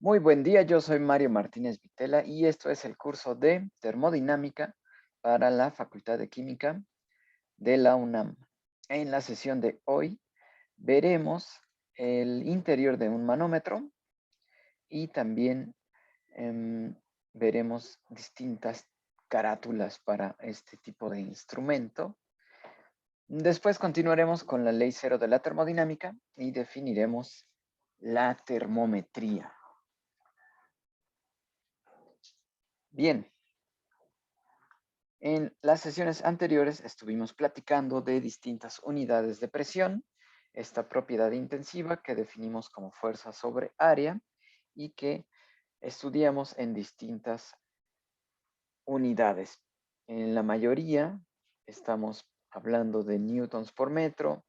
Muy buen día, yo soy Mario Martínez Vitela y esto es el curso de termodinámica para la Facultad de Química de la UNAM. En la sesión de hoy veremos el interior de un manómetro y también veremos distintas carátulas para este tipo de instrumento. Después continuaremos con la ley cero de la termodinámica y definiremos la termometría. Bien, en las sesiones anteriores estuvimos platicando de distintas unidades de presión, esta propiedad intensiva que definimos como fuerza sobre área y que estudiamos en distintas unidades. En la mayoría estamos hablando de newtons por metro,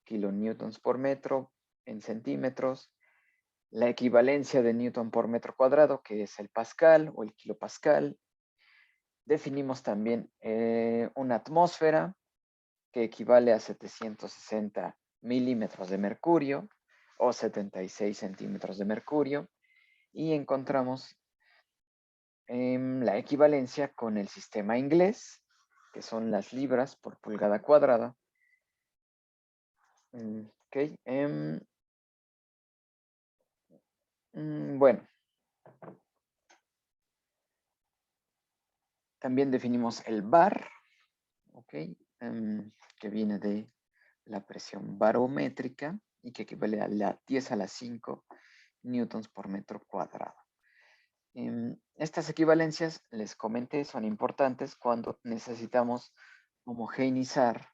kilonewtons por metro, en centímetros, la equivalencia de newton por metro cuadrado, que es el pascal o el kilopascal. Definimos también una atmósfera que equivale a 760 milímetros de mercurio o 76 centímetros de mercurio y encontramos la equivalencia con el sistema inglés, que son las libras por pulgada cuadrada. Okay. Bueno, también definimos el bar, okay, que viene de la presión barométrica y que equivale a la 10 a la 5 newtons por metro cuadrado. Estas equivalencias, les comenté, son importantes cuando necesitamos homogeneizar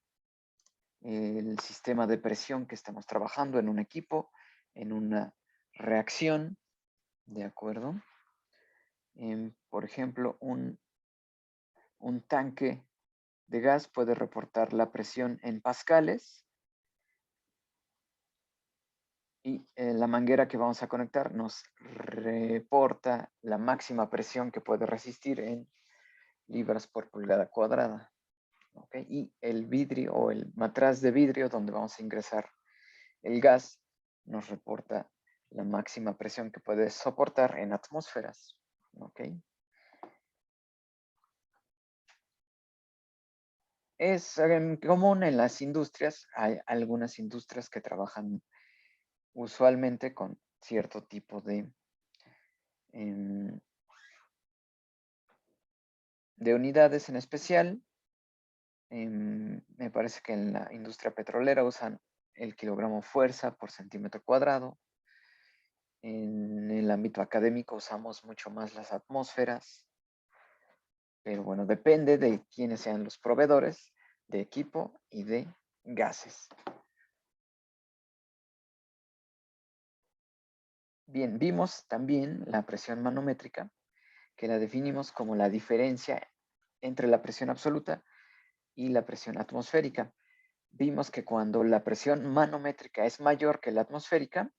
el sistema de presión que estamos trabajando en un equipo, en una reacción, ¿de acuerdo? Por ejemplo, un tanque de gas puede reportar la presión en pascales y la manguera que vamos a conectar nos reporta la máxima presión que puede resistir en libras por pulgada cuadrada. ¿Okay? Y el vidrio o el matraz de vidrio donde vamos a ingresar el gas nos reporta la máxima presión que puede soportar en atmósferas. ¿Okay? Es común en las industrias, hay algunas industrias que trabajan usualmente con cierto tipo de unidades en especial. Me parece que en la industria petrolera usan el kilogramo fuerza por centímetro cuadrado. En el ámbito académico usamos mucho más las atmósferas, pero bueno, depende de quiénes sean los proveedores de equipo y de gases. Bien, vimos también la presión manométrica, que la definimos como la diferencia entre la presión absoluta y la presión atmosférica. Vimos que cuando la presión manométrica es mayor que la atmosférica,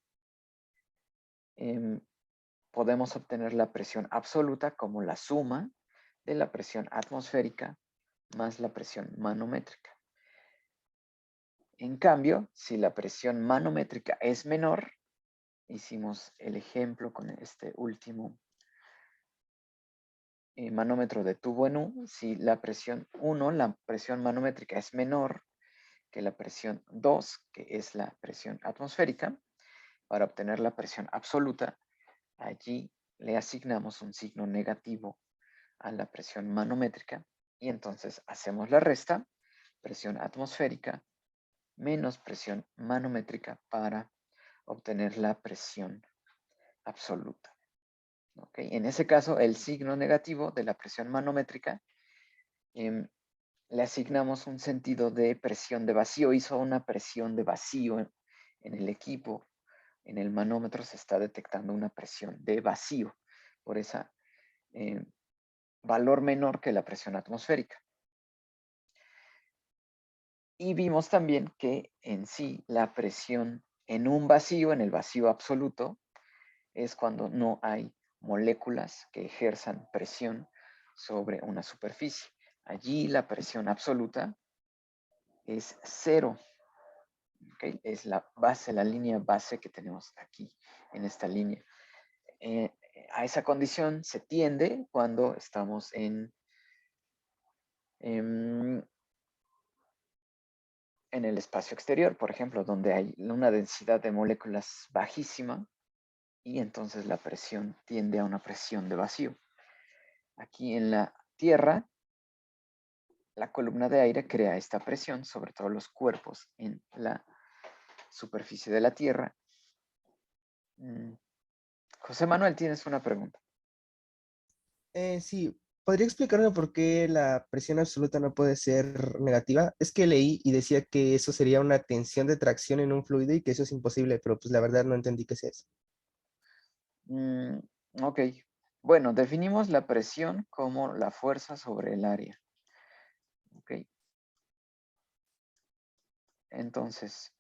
podemos obtener la presión absoluta como la suma de la presión atmosférica más la presión manométrica. En cambio, si la presión manométrica es menor, hicimos el ejemplo con este último manómetro de tubo en U, si la presión 1, la presión manométrica es menor que la presión 2, que es la presión atmosférica, para obtener la presión absoluta, allí le asignamos un signo negativo a la presión manométrica y entonces hacemos la resta, presión atmosférica menos presión manométrica para obtener la presión absoluta. ¿Okay? En ese caso, el signo negativo de la presión manométrica le asignamos un sentido de presión de vacío. Hizo una presión de vacío en el equipo. En el manómetro se está detectando una presión de vacío por ese valor menor que la presión atmosférica. Y vimos también que en sí la presión en un vacío, en el vacío absoluto, es cuando no hay moléculas que ejerzan presión sobre una superficie. Allí la presión absoluta es cero. ¿Okay? Es la base, la línea base que tenemos aquí en esta línea. a esa condición se tiende cuando estamos en el espacio exterior, por ejemplo, donde hay una densidad de moléculas bajísima y entonces la presión tiende a una presión de vacío. Aquí en la Tierra, la columna de aire crea esta presión sobre todos los cuerpos en la superficie de la Tierra. José Manuel, tienes una pregunta. Sí, ¿podría explicarme por qué la presión absoluta no puede ser negativa? Es que leí y decía que eso sería una tensión de tracción en un fluido y que eso es imposible, pero pues la verdad no entendí qué es eso. Mm, ok. Bueno, definimos la presión como la fuerza sobre el área. Ok. Entonces,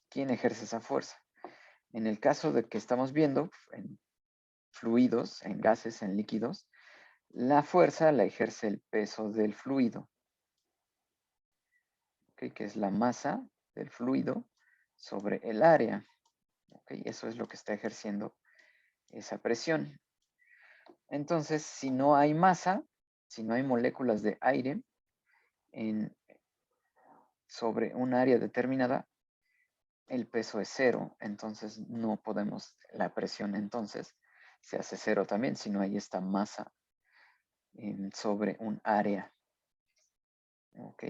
¿quién ejerce esa fuerza? En el caso de que estamos viendo en fluidos, en gases, en líquidos, la fuerza la ejerce el peso del fluido, ¿ok? Que es la masa del fluido sobre el área. ¿Ok? Eso es lo que está ejerciendo esa presión. Entonces, si no hay masa, si no hay moléculas de aire sobre un área determinada, el peso es cero, entonces no podemos, la presión entonces se hace cero también si no hay esta masa sobre un área. Ok.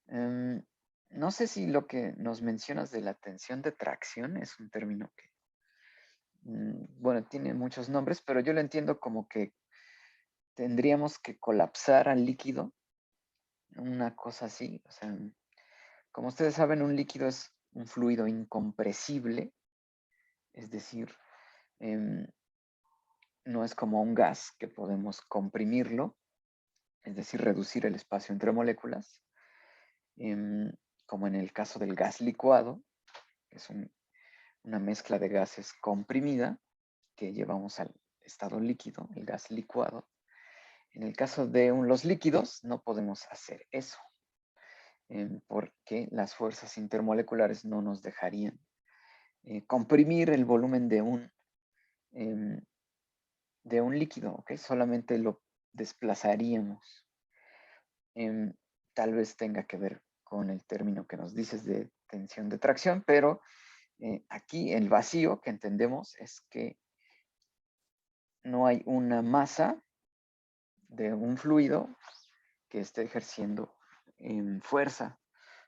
No sé si lo que nos mencionas de la tensión de tracción es un término que, bueno, tiene muchos nombres, pero yo lo entiendo como que tendríamos que colapsar al líquido, una cosa así. O sea, como ustedes saben, un líquido es un fluido incompresible, es decir, em, no es como un gas que podemos comprimirlo, es decir, reducir el espacio entre moléculas, como en el caso del gas licuado, que es una mezcla de gases comprimida que llevamos al estado líquido, el gas licuado. En el caso de los líquidos no podemos hacer eso, porque las fuerzas intermoleculares no nos dejarían comprimir el volumen em, de un líquido, ¿ok? Solamente lo desplazaríamos. Tal vez tenga que ver con el término que nos dices de tensión de tracción, pero aquí el vacío que entendemos es que no hay una masa de un fluido que esté ejerciendo fuerza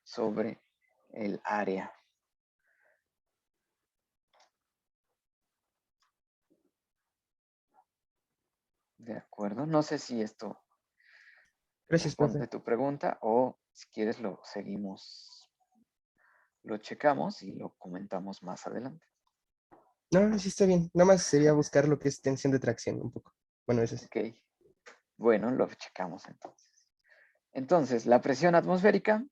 sobre el área. ¿De acuerdo? No sé si esto Gracias, profe. responde tu pregunta o si quieres lo seguimos, lo checamos y lo comentamos más adelante. No, sí está bien. Nada más sería buscar lo que es tensión de tracción un poco. Bueno, eso sí. Ok, bueno, lo checamos entonces. Entonces, la presión atmosférica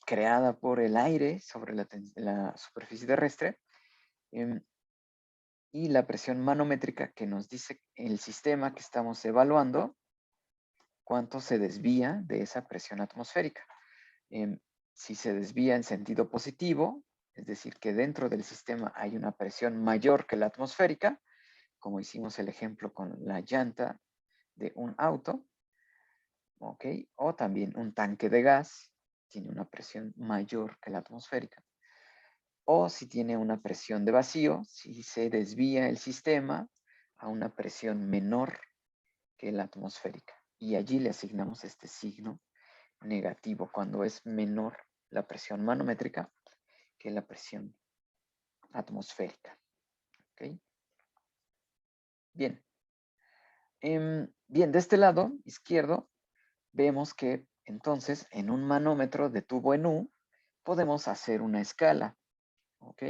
creada por el aire sobre la superficie terrestre y la presión manométrica que nos dice el sistema que estamos evaluando cuánto se desvía de esa presión atmosférica. Si se desvía en sentido positivo, es decir, que dentro del sistema hay una presión mayor que la atmosférica, como hicimos el ejemplo con la llanta de un auto, ¿ok? O también un tanque de gas tiene una presión mayor que la atmosférica. O si tiene una presión de vacío, si se desvía el sistema a una presión menor que la atmosférica. Y allí le asignamos este signo negativo cuando es menor la presión manométrica que la presión atmosférica. ¿Ok? Bien. Bien, de este lado izquierdo vemos que entonces en un manómetro de tubo en U podemos hacer una escala. ¿Ok?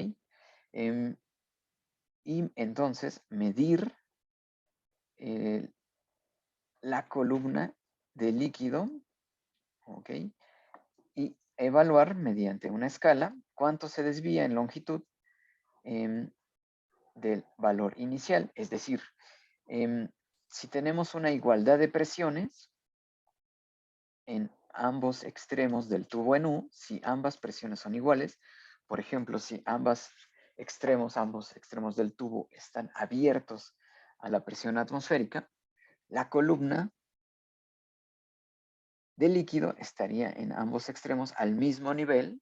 Y entonces medir eh, la columna de líquido, ¿ok? Y evaluar mediante una escala cuánto se desvía en longitud del valor inicial. Es decir, si tenemos una igualdad de presiones en ambos extremos del tubo en U, si ambas presiones son iguales, por ejemplo, si ambas extremos, ambos extremos del tubo están abiertos a la presión atmosférica, la columna de líquido estaría en ambos extremos al mismo nivel.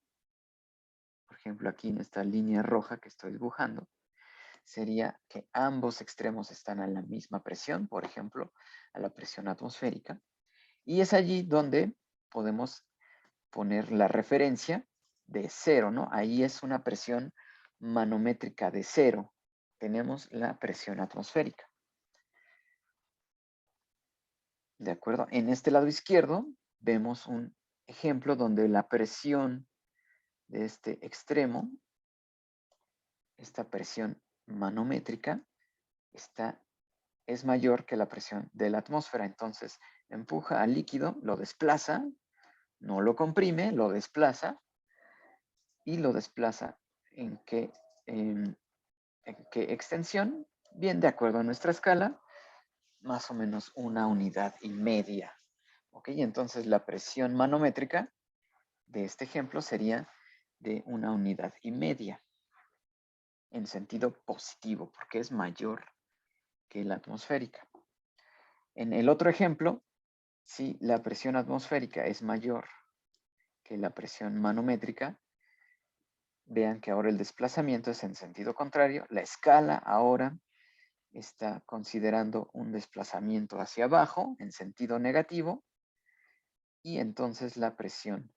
Por ejemplo, aquí en esta línea roja que estoy dibujando, sería que ambos extremos están a la misma presión, por ejemplo, a la presión atmosférica. Y es allí donde podemos poner la referencia de 0, ¿no? Ahí es una presión manométrica de 0. Tenemos la presión atmosférica. ¿De acuerdo? En este lado izquierdo vemos un ejemplo donde la presión de este extremo, esta presión manométrica, es mayor que la presión de la atmósfera. Entonces, empuja al líquido, lo desplaza, no lo comprime, lo desplaza. ¿Y lo desplaza en qué extensión? Bien, de acuerdo a nuestra escala, más o menos 1,5 unidades. ¿Ok? Entonces, la presión manométrica de este ejemplo sería de 1,5 unidades en sentido positivo, porque es mayor que la atmosférica. En el otro ejemplo, si la presión atmosférica es mayor que la presión manométrica, vean que ahora el desplazamiento es en sentido contrario. La escala ahora está considerando un desplazamiento hacia abajo en sentido negativo, y entonces la presión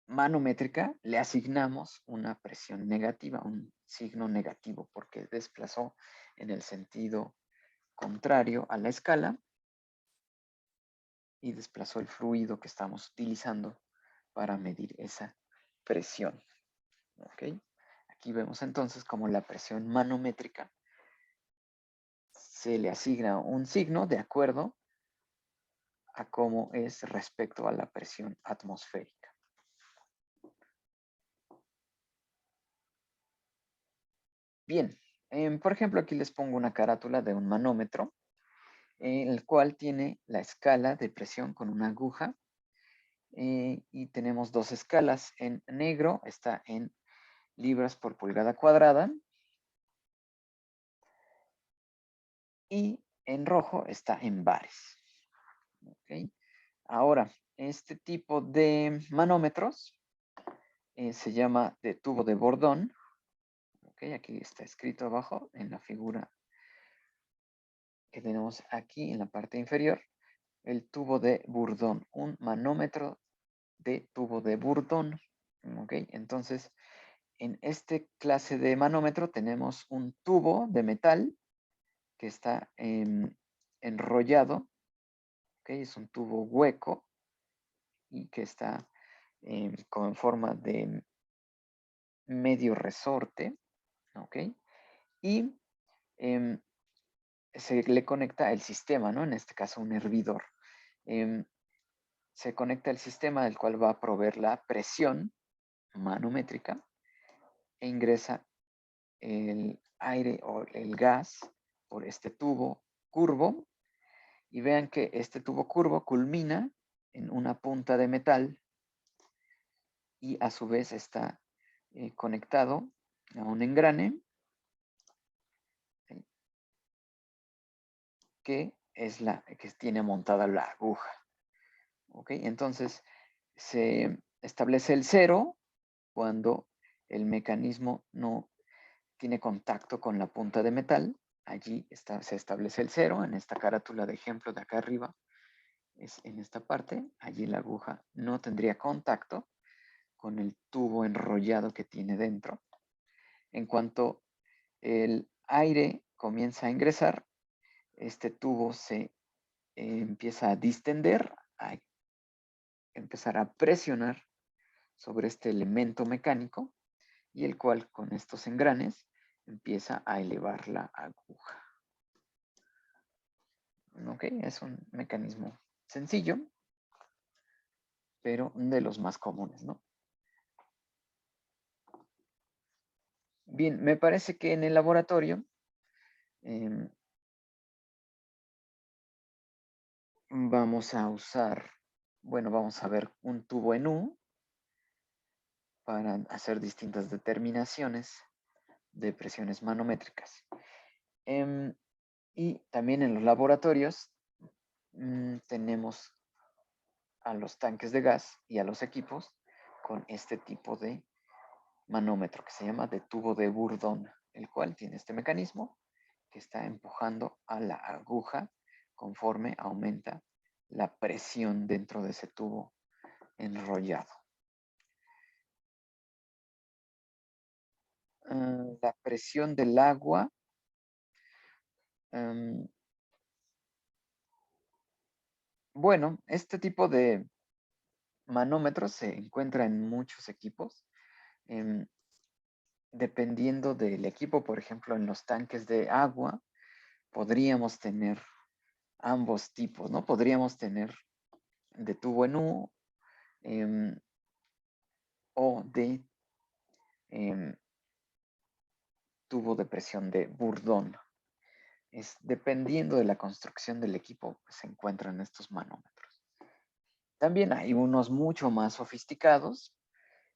manométrica le asignamos una presión negativa, un signo negativo, porque desplazó en el sentido contrario a la escala y desplazó el fluido que estamos utilizando para medir esa presión. ¿Ok? Aquí vemos entonces cómo la presión manométrica se le asigna un signo de acuerdo a cómo es respecto a la presión atmosférica. Bien, por ejemplo, aquí les pongo una carátula de un manómetro, el cual tiene la escala de presión con una aguja, y tenemos dos escalas. En negro está en libras por pulgada cuadrada, y en rojo está en bares. ¿Okay? Ahora, este tipo de manómetros se llama de tubo de Bourdon. ¿Okay? Aquí está escrito abajo en la figura que tenemos aquí en la parte inferior. El tubo de Bourdon, un manómetro de tubo de Bourdon. ¿Okay? Entonces, en este clase de manómetro tenemos un tubo de metal que está enrollado. ¿Okay? Es un tubo hueco y que está con forma de medio resorte. ¿Ok? Y se le conecta el sistema, ¿no? En este caso un hervidor. Se conecta el sistema del cual va a proveer la presión manométrica e ingresa el aire o el gas por este tubo curvo, y vean que este tubo curvo culmina en una punta de metal y a su vez está conectado a un engrane que es que tiene montada la aguja. ¿Ok? Entonces se establece el 0 cuando el mecanismo no tiene contacto con la punta de metal. Allí se establece el 0 en esta carátula de ejemplo de acá arriba. Es en esta parte. Allí la aguja no tendría contacto con el tubo enrollado que tiene dentro. En cuanto el aire comienza a ingresar, este tubo se empieza a distender, a empezar a presionar sobre este elemento mecánico, y el cual con estos engranes empieza a elevar la aguja. ¿Ok? Es un mecanismo sencillo, pero de los más comunes, ¿no? Bien, me parece que en el laboratorio vamos a usar, bueno, vamos a ver un tubo en U, para hacer distintas determinaciones de presiones manométricas. Y también en los laboratorios tenemos a los tanques de gas y a los equipos con este tipo de manómetro que se llama de tubo de Bourdon, el cual tiene este mecanismo que está empujando a la aguja conforme aumenta la presión dentro de ese tubo enrollado. La presión del agua bueno, este tipo de manómetros se encuentra en muchos equipos. Dependiendo del equipo, por ejemplo, en los tanques de agua, podríamos tener ambos tipos, ¿no? Podríamos tener de tubo en U o de tubo de presión de Bourdon. Dependiendo de la construcción del equipo, se encuentran estos manómetros. También hay unos mucho más sofisticados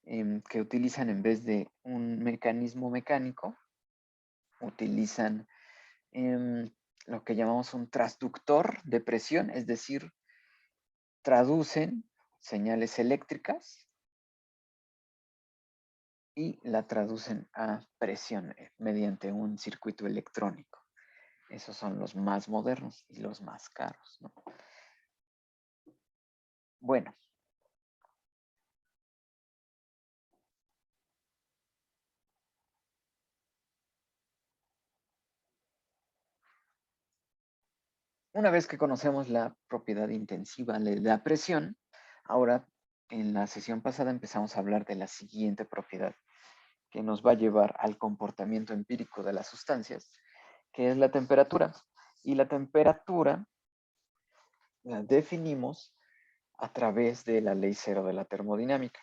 que utilizan, en vez de un mecanismo mecánico, utilizan lo que llamamos un transductor de presión, es decir, traducen señales eléctricas y la traducen a presión mediante un circuito electrónico. Esos son los más modernos y los más caros, ¿no? Bueno. Una vez que conocemos la propiedad intensiva de la presión, ahora en la sesión pasada empezamos a hablar de la siguiente propiedad que nos va a llevar al comportamiento empírico de las sustancias, que es la temperatura. Y la temperatura la definimos a través de la ley cero de la termodinámica,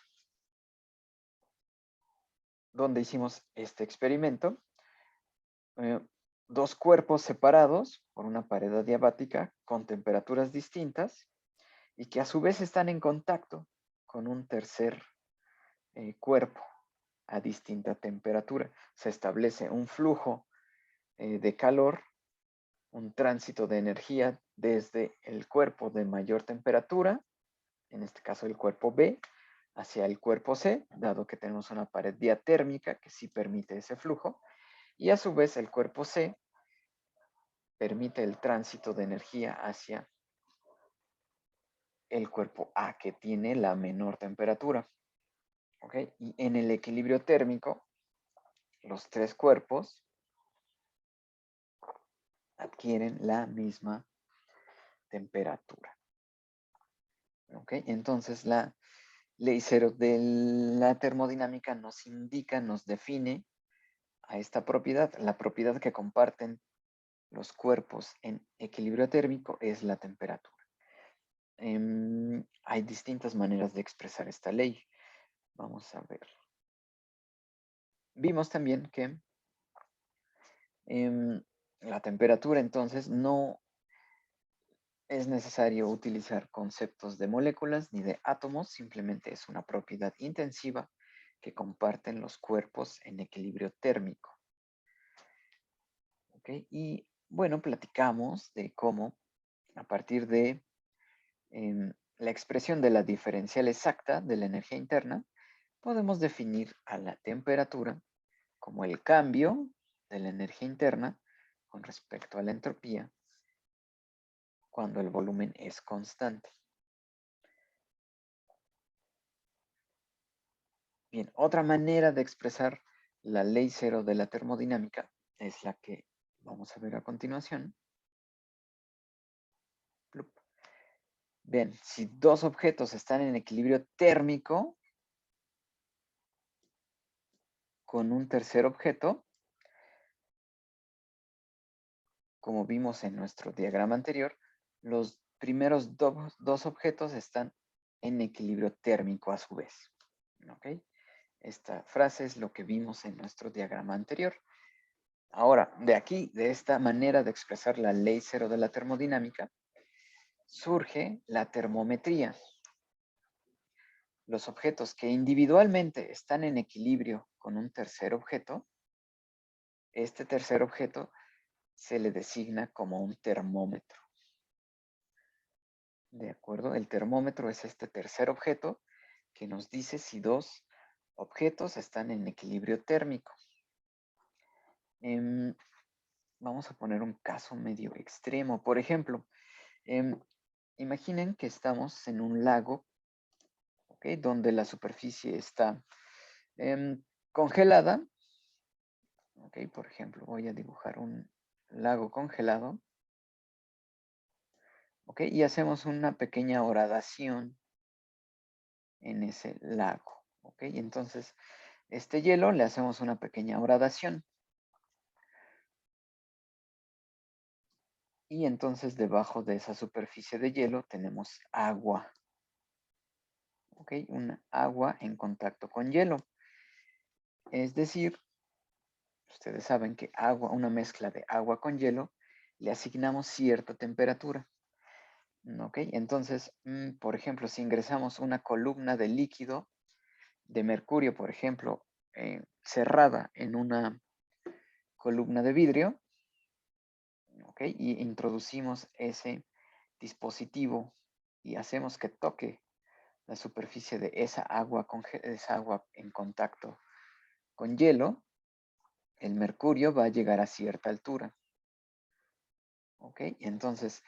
donde hicimos este experimento. Dos cuerpos separados por una pared adiabática con temperaturas distintas y que a su vez están en contacto con un tercer cuerpo a distinta temperatura. Se establece un flujo de calor, un tránsito de energía desde el cuerpo de mayor temperatura, en este caso el cuerpo B, hacia el cuerpo C, dado que tenemos una pared diatérmica que sí permite ese flujo, y a su vez el cuerpo C permite el tránsito de energía hacia el cuerpo A, que tiene la menor temperatura. ¿Ok? Y en el equilibrio térmico, los tres cuerpos adquieren la misma temperatura. ¿Ok? Entonces la ley cero de la termodinámica nos indica, nos define a esta propiedad. La propiedad que comparten los cuerpos en equilibrio térmico es la temperatura. Hay distintas maneras de expresar esta ley. Vamos a ver. Vimos también que la temperatura, entonces, no es necesario utilizar conceptos de moléculas ni de átomos, simplemente es una propiedad intensiva que comparten los cuerpos en equilibrio térmico. ¿Ok? Y bueno, platicamos de cómo a partir de la expresión de la diferencial exacta de la energía interna, podemos definir a la temperatura como el cambio de la energía interna con respecto a la entropía cuando el volumen es constante. Bien, otra manera de expresar la ley cero de la termodinámica es la que vamos a ver a continuación. Bien, si dos objetos están en equilibrio térmico con un tercer objeto, como vimos en nuestro diagrama anterior, los primeros dos objetos están en equilibrio térmico a su vez. ¿Ok? Esta frase es lo que vimos en nuestro diagrama anterior. Ahora, de aquí, de esta manera de expresar la ley cero de la termodinámica, surge la termometría. los objetos que individualmente están en equilibrio con un tercer objeto, este tercer objeto se le designa como un termómetro. ¿De acuerdo? El termómetro es este tercer objeto que nos dice si dos objetos están en equilibrio térmico. Vamos a poner un caso medio extremo. Por ejemplo, imaginen que estamos en un lago, ¿ok? Donde la superficie está congelada. ¿Ok? Por ejemplo, voy a dibujar un lago congelado. ¿Ok? Y hacemos una pequeña horadación en ese lago. ¿Ok? Y entonces, este hielo le hacemos una pequeña horadación. Y entonces debajo de esa superficie de hielo tenemos agua. ¿Ok? Una agua en contacto con hielo. Es decir, ustedes saben que agua, una mezcla de agua con hielo, le asignamos cierta temperatura. ¿Ok? Entonces, por ejemplo, si ingresamos una columna de líquido de mercurio, por ejemplo, cerrada en una columna de vidrio, ¿ok? Y introducimos ese dispositivo y hacemos que toque la superficie de esa agua en contacto con hielo, el mercurio va a llegar a cierta altura. ¿Ok? Y entonces,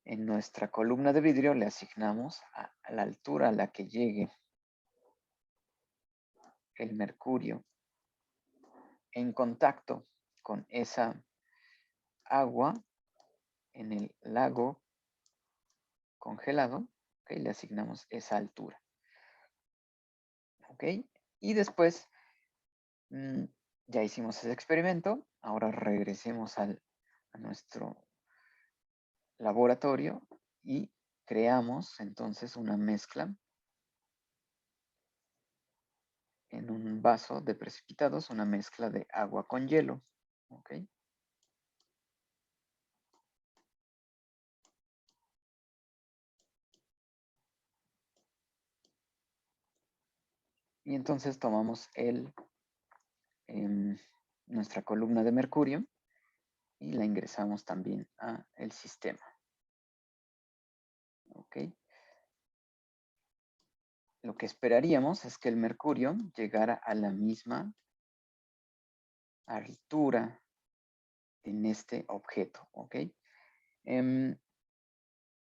en nuestra columna de vidrio le asignamos a la altura a la que llegue el mercurio en contacto con esa agua en el lago congelado, ¿ok? Le asignamos esa altura. ¿Ok? Y después, ya hicimos ese experimento, ahora regresemos a nuestro laboratorio y creamos entonces una mezcla en un vaso de precipitados, una mezcla de agua con hielo. ¿Ok? Y entonces tomamos nuestra columna de mercurio y la ingresamos también al sistema. ¿Ok? Lo que esperaríamos es que el mercurio llegara a la misma altura en este objeto. ¿Ok?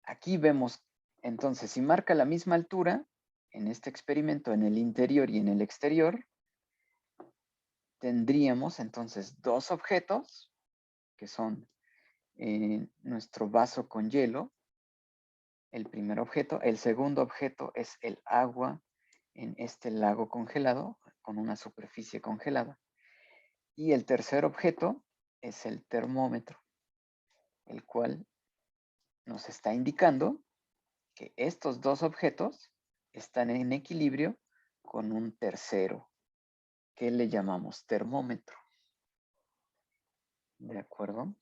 Aquí vemos, entonces, si marca la misma altura en este experimento, en el interior y en el exterior, tendríamos entonces dos objetos, que son nuestro vaso con hielo, el primer objeto. El segundo objeto es el agua en este lago congelado, con una superficie congelada. Y el tercer objeto es el termómetro, el cual nos está indicando que estos dos objetos están en equilibrio con un tercero, que le llamamos termómetro. ¿De acuerdo?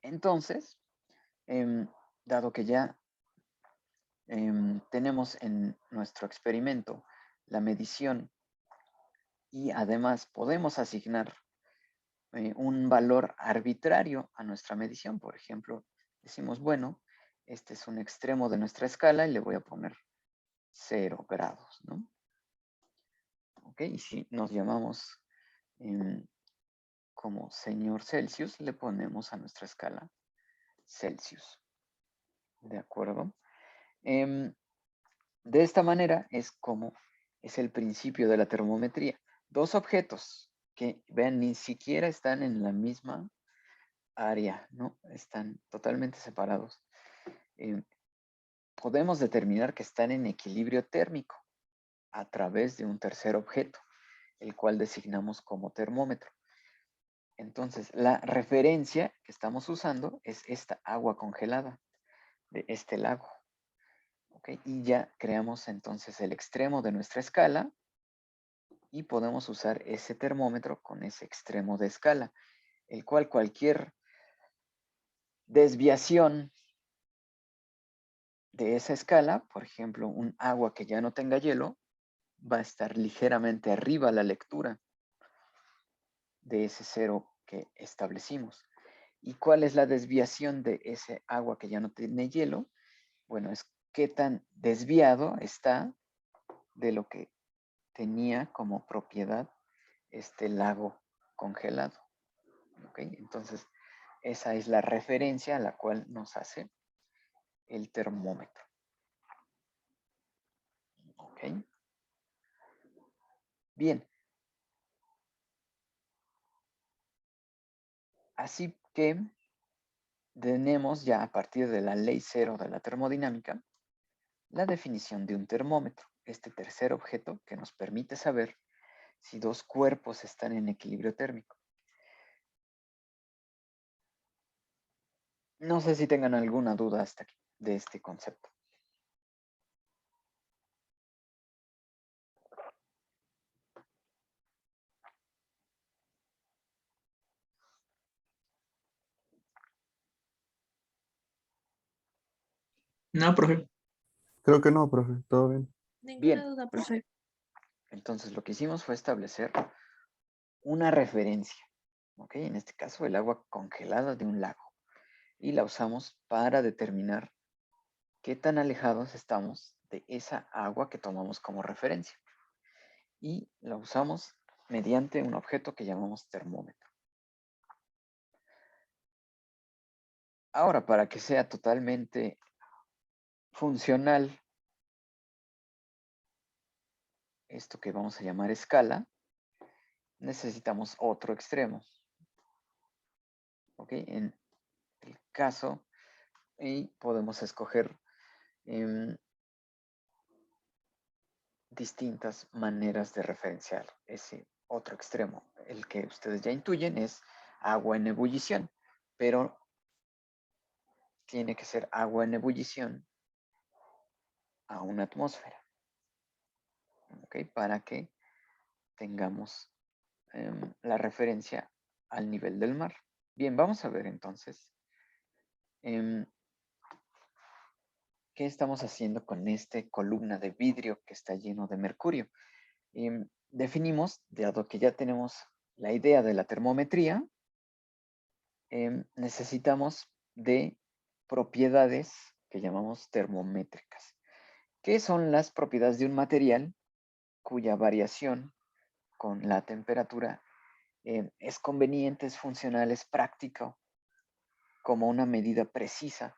Entonces, dado que ya tenemos en nuestro experimento la medición y además podemos asignar un valor arbitrario a nuestra medición. Por ejemplo, decimos, bueno, este es un extremo de nuestra escala y le voy a poner 0 grados, ¿no? ¿Ok? Y si nos llamamos como señor Celsius, le ponemos a nuestra escala Celsius. ¿De acuerdo? De esta manera es como es el principio de la termometría. Dos objetos que, vean, ni siquiera están en la misma área, ¿no? Están totalmente separados. Podemos determinar que están en equilibrio térmico a través de un tercer objeto, el cual designamos como termómetro. Entonces, la referencia que estamos usando es esta agua congelada de este lago. ¿Ok? Y ya creamos entonces el extremo de nuestra escala y podemos usar ese termómetro con ese extremo de escala, el cual cualquier desviación de esa escala, por ejemplo, un agua que ya no tenga hielo, va a estar ligeramente arriba la lectura de ese cero que establecimos. ¿Y cuál es la desviación de ese agua que ya no tiene hielo? Bueno, es qué tan desviado está de lo que tenía como propiedad este lago congelado. ¿Ok? Entonces, esa es la referencia a la cual nos hace el termómetro. ¿Ok? Bien. Así que tenemos ya a partir de la ley cero de la termodinámica la definición de un termómetro, este tercer objeto que nos permite saber si dos cuerpos están en equilibrio térmico. No sé si tengan alguna duda hasta aquí de este concepto. No, profe. Creo que no, profe, todo bien. Ninguna Bien, duda, profe. entonces lo que hicimos fue establecer una referencia, ¿ok? En este caso el agua congelada de un lago. Y la usamos para determinar qué tan alejados estamos de esa agua que tomamos como referencia. Y la usamos mediante un objeto que llamamos termómetro. Ahora, para que sea totalmente funcional esto que vamos a llamar escala, necesitamos otro extremo. ¿Ok? En el caso, y podemos escoger distintas maneras de referenciar ese otro extremo. El que ustedes ya intuyen es agua en ebullición, pero tiene que ser agua en ebullición a una atmósfera, ¿ok? Para que tengamos la referencia al nivel del mar. Bien, vamos a ver entonces qué estamos haciendo con esta columna de vidrio que está lleno de mercurio. Definimos, dado que ya tenemos la idea de la termometría, necesitamos de propiedades que llamamos termométricas. ¿Qué son las propiedades de un material cuya variación con la temperatura es conveniente, es funcional, es práctico, como una medida precisa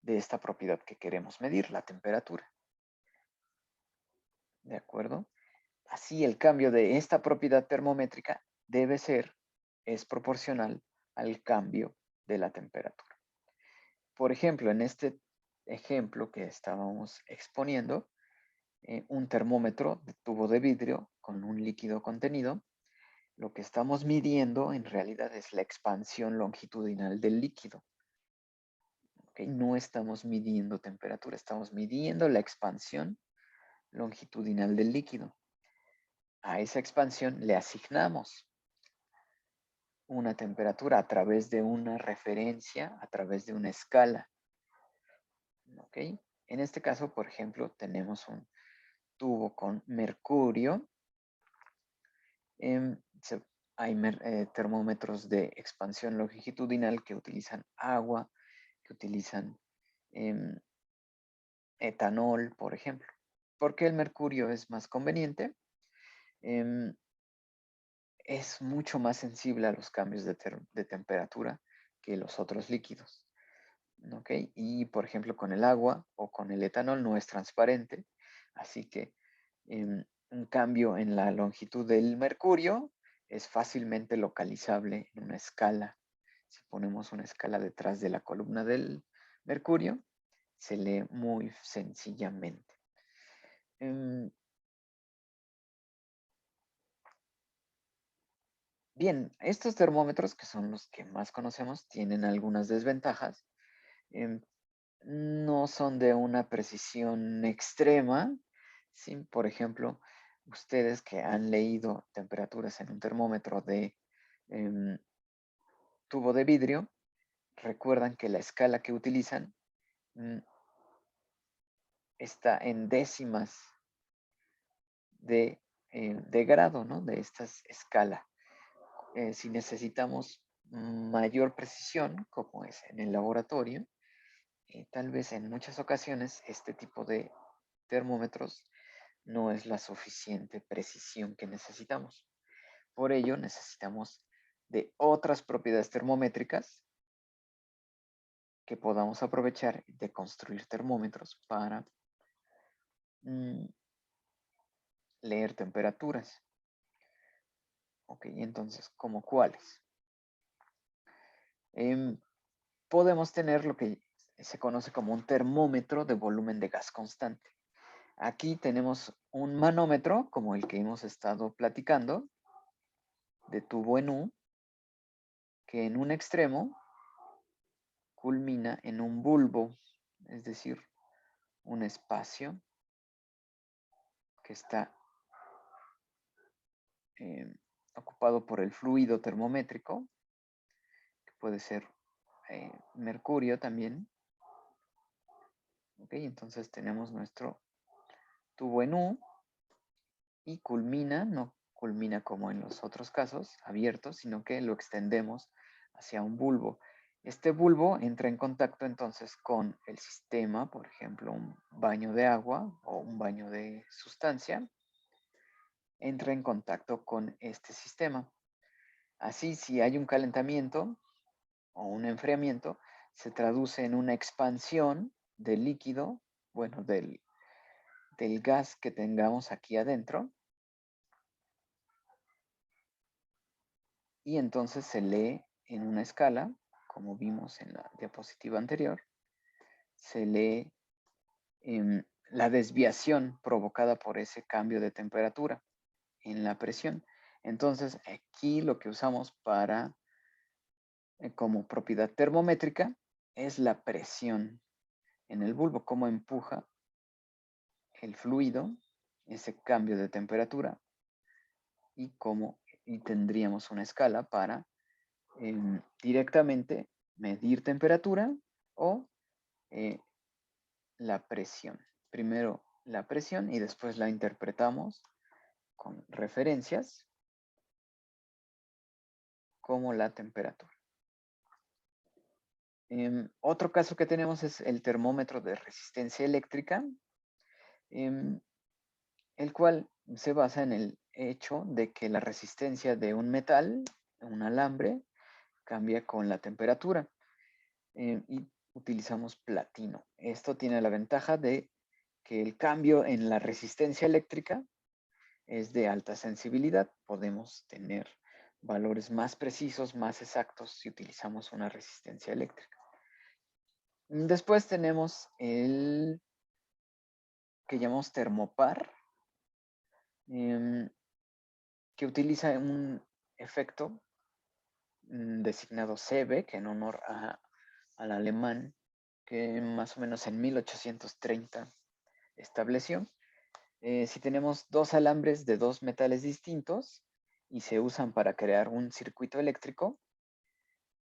de esta propiedad que queremos medir, la temperatura? ¿De acuerdo? Así el cambio de esta propiedad termométrica es proporcional al cambio de la temperatura. Por ejemplo, en este ejemplo que estábamos exponiendo, un termómetro de tubo de vidrio con un líquido contenido, lo que estamos midiendo en realidad es la expansión longitudinal del líquido. ¿Okay? No estamos midiendo temperatura, estamos midiendo la expansión longitudinal del líquido. A esa expansión le asignamos una temperatura a través de una referencia, a través de una escala. ¿Ok? En este caso, por ejemplo, tenemos un tubo con mercurio. Hay termómetros de expansión longitudinal que utilizan agua, que utilizan etanol, por ejemplo. ¿Por qué el mercurio es más conveniente? Es mucho más sensible a los cambios de temperatura que los otros líquidos. ¿Ok? Y por ejemplo con el agua o con el etanol no es transparente, así que un cambio en la longitud del mercurio es fácilmente localizable en una escala. Si ponemos una escala detrás de la columna del mercurio, se lee muy sencillamente. Bien, estos termómetros, que son los que más conocemos, tienen algunas desventajas. No son de una precisión extrema. ¿Sí? Por ejemplo, ustedes que han leído temperaturas en un termómetro de tubo de vidrio, recuerdan que la escala que utilizan está en décimas de grado, ¿no? De esta escala. Si necesitamos mayor precisión, como es en el laboratorio, tal vez en muchas ocasiones este tipo de termómetros no es la suficiente precisión que necesitamos. Por ello necesitamos de otras propiedades termométricas que podamos aprovechar de construir termómetros para leer temperaturas. Ok, entonces, ¿cómo cuáles? Podemos tener lo que se conoce como un termómetro de volumen de gas constante. Aquí tenemos un manómetro, como el que hemos estado platicando, de tubo en U, que en un extremo culmina en un bulbo, es decir, un espacio que está ocupado por el fluido termométrico, que puede ser mercurio también. Ok, entonces tenemos nuestro tubo en U y culmina, no culmina como en los otros casos, abierto, sino que lo extendemos hacia un bulbo. Este bulbo entra en contacto entonces con el sistema, por ejemplo, un baño de agua o un baño de sustancia, entra en contacto con este sistema. Así, si hay un calentamiento o un enfriamiento, se traduce en una expansión del líquido, bueno, del gas que tengamos aquí adentro, y entonces se lee en una escala, como vimos en la diapositiva anterior, se lee la desviación provocada por ese cambio de temperatura en la presión. Entonces, aquí lo que usamos para, como propiedad termométrica, es la presión en el bulbo, cómo empuja el fluido, ese cambio de temperatura, y tendríamos una escala para directamente medir temperatura o la presión. Primero la presión y después la interpretamos con referencias como la temperatura. Otro caso que tenemos es el termómetro de resistencia eléctrica, el cual se basa en el hecho de que la resistencia de un metal, un alambre, cambia con la temperatura. Y utilizamos platino. Esto tiene la ventaja de que el cambio en la resistencia eléctrica es de alta sensibilidad. Podemos tener valores más precisos, más exactos si utilizamos una resistencia eléctrica. Después tenemos el que llamamos termopar, que utiliza un efecto designado Seebeck en honor al alemán que más o menos en 1830 estableció. Si tenemos dos alambres de dos metales distintos y se usan para crear un circuito eléctrico,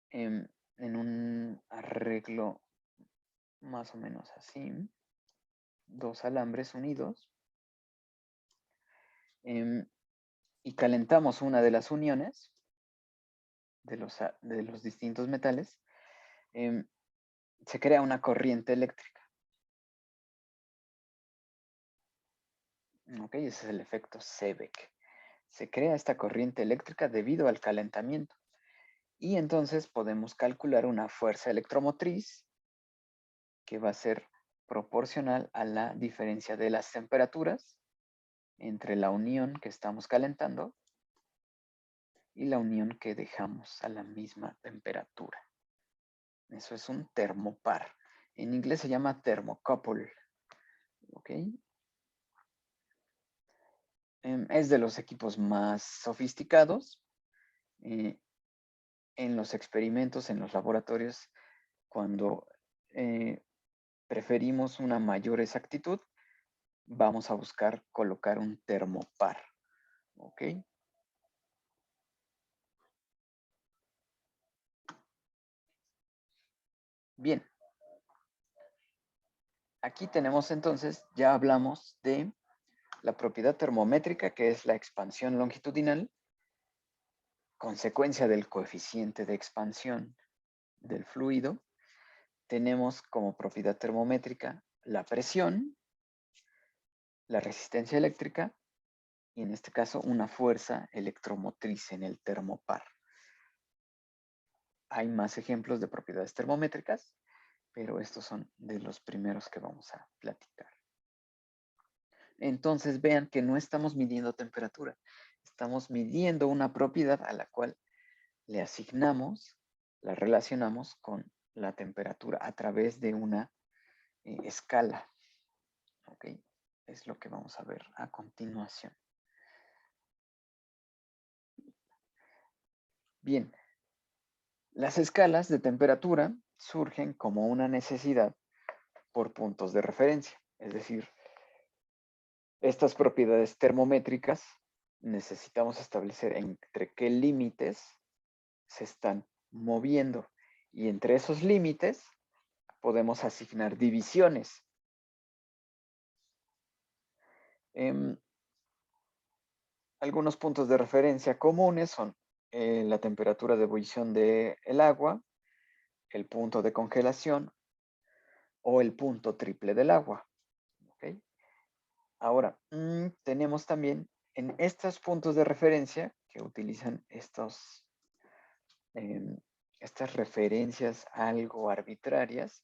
en un arreglo más o menos así, dos alambres unidos, y calentamos una de las uniones de los distintos metales, se crea una corriente eléctrica. Ok, ese es el efecto Seebeck. Se crea esta corriente eléctrica debido al calentamiento. Y entonces podemos calcular una fuerza electromotriz que va a ser proporcional a la diferencia de las temperaturas entre la unión que estamos calentando y la unión que dejamos a la misma temperatura. Eso es un termopar. En inglés se llama thermocouple. ¿Ok? Es de los equipos más sofisticados. En los experimentos, en los laboratorios, cuando preferimos una mayor exactitud, vamos a buscar colocar un termopar. ¿Ok? Bien. aquí tenemos entonces, ya hablamos de la propiedad termométrica, que es la expansión longitudinal, consecuencia del coeficiente de expansión del fluido. Tenemos como propiedad termométrica la presión, la resistencia eléctrica y en este caso una fuerza electromotriz en el termopar. Hay más ejemplos de propiedades termométricas, pero estos son de los primeros que vamos a platicar. Entonces vean que no estamos midiendo temperatura, estamos midiendo una propiedad a la cual le asignamos, la relacionamos con la temperatura a través de una escala. ¿Ok? Es lo que vamos a ver a continuación. Bien, las escalas de temperatura surgen como una necesidad por puntos de referencia. Es decir, estas propiedades termométricas necesitamos establecer entre qué límites se están moviendo. Y entre esos límites podemos asignar divisiones. Algunos puntos de referencia comunes son la temperatura de ebullición del agua, el punto de congelación o el punto triple del agua. ¿Okay? Ahora, tenemos también en estos puntos de referencia que utilizan estas referencias algo arbitrarias,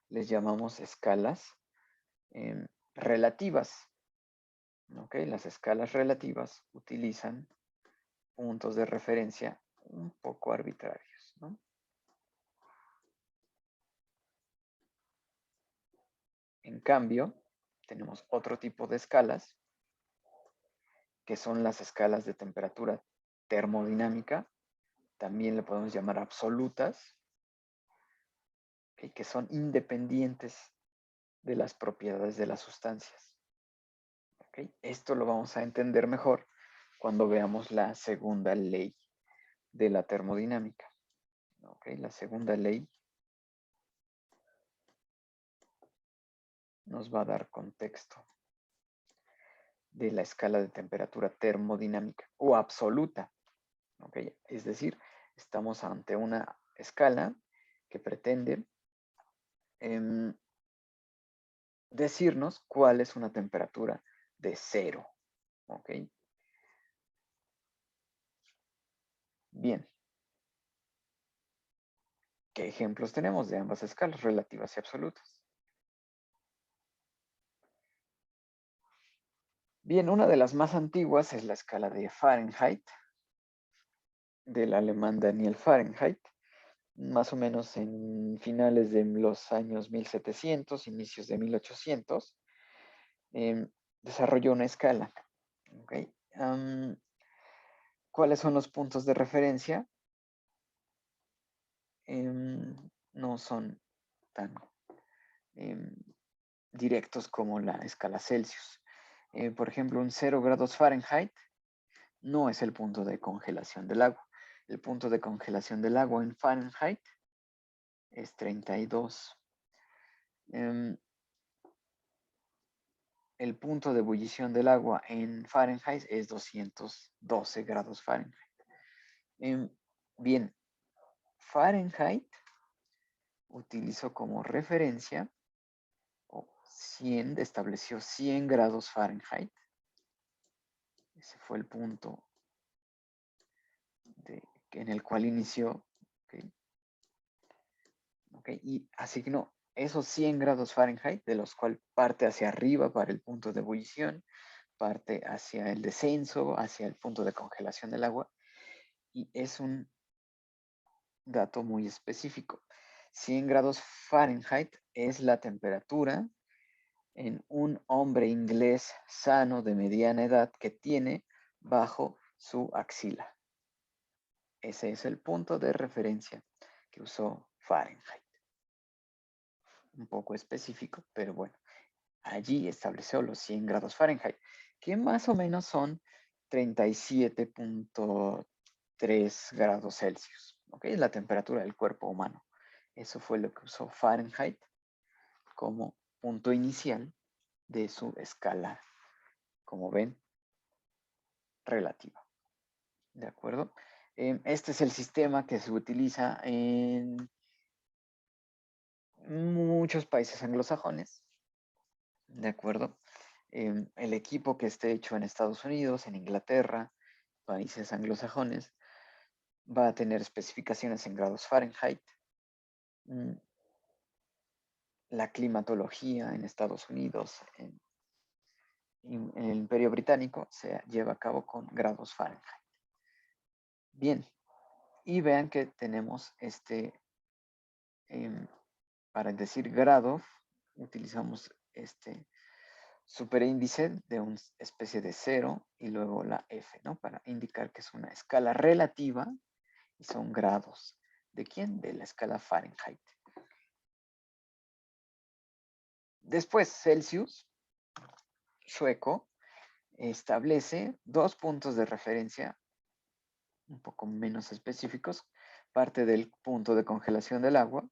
les llamamos escalas relativas. ¿Okay? Las escalas relativas utilizan puntos de referencia un poco arbitrarios, ¿no? En cambio, tenemos otro tipo de escalas, que son las escalas de temperatura termodinámica, también le podemos llamar absolutas, que son independientes de las propiedades de las sustancias. ¿Okay? Esto lo vamos a entender mejor cuando veamos la segunda ley de la termodinámica. ¿Okay? La segunda ley nos va a dar contexto de la escala de temperatura termodinámica o absoluta. ¿Okay? Es decir, estamos ante una escala que pretende decirnos cuál es una temperatura de cero. ¿Ok? Bien. ¿Qué ejemplos tenemos de ambas escalas, relativas y absolutas? Bien, una de las más antiguas es la escala de Fahrenheit, del alemán Daniel Fahrenheit, más o menos en finales de los años 1700, inicios de 1800, desarrolló una escala. ¿Okay? ¿Cuáles son los puntos de referencia? No son tan directos como la escala Celsius. Por ejemplo, un 0 grados Fahrenheit no es el punto de congelación del agua. El punto de congelación del agua en Fahrenheit es 32. El punto de ebullición del agua en Fahrenheit es 212 grados Fahrenheit. Bien, Fahrenheit utilizó como referencia 100, estableció 100 grados Fahrenheit. Ese fue el punto en el cual inició. ¿Okay? Y asignó esos 100 grados Fahrenheit, de los cuales parte hacia arriba para el punto de ebullición, parte hacia el descenso, hacia el punto de congelación del agua. Y es un dato muy específico. 100 grados Fahrenheit es la temperatura en un hombre inglés sano de mediana edad que tiene bajo su axila. Ese es el punto de referencia que usó Fahrenheit. Un poco específico, pero bueno. Allí estableció los 100 grados Fahrenheit, que más o menos son 37.3 grados Celsius. ¿Ok? Es la temperatura del cuerpo humano. Eso fue lo que usó Fahrenheit como punto inicial de su escala, como ven, relativa. ¿De acuerdo? Este es el sistema que se utiliza en muchos países anglosajones. ¿De acuerdo? El equipo que esté hecho en Estados Unidos, en Inglaterra, países anglosajones, va a tener especificaciones en grados Fahrenheit. La climatología en Estados Unidos, en el Imperio Británico, se lleva a cabo con grados Fahrenheit. Bien, y vean que tenemos para decir grado, utilizamos este superíndice de una especie de 0 y luego la F, ¿no? Para indicar que es una escala relativa y son grados. ¿De quién? De la escala Fahrenheit. Después, Celsius, sueco, establece 2 puntos de referencia un poco menos específicos, parte del punto de congelación del agua,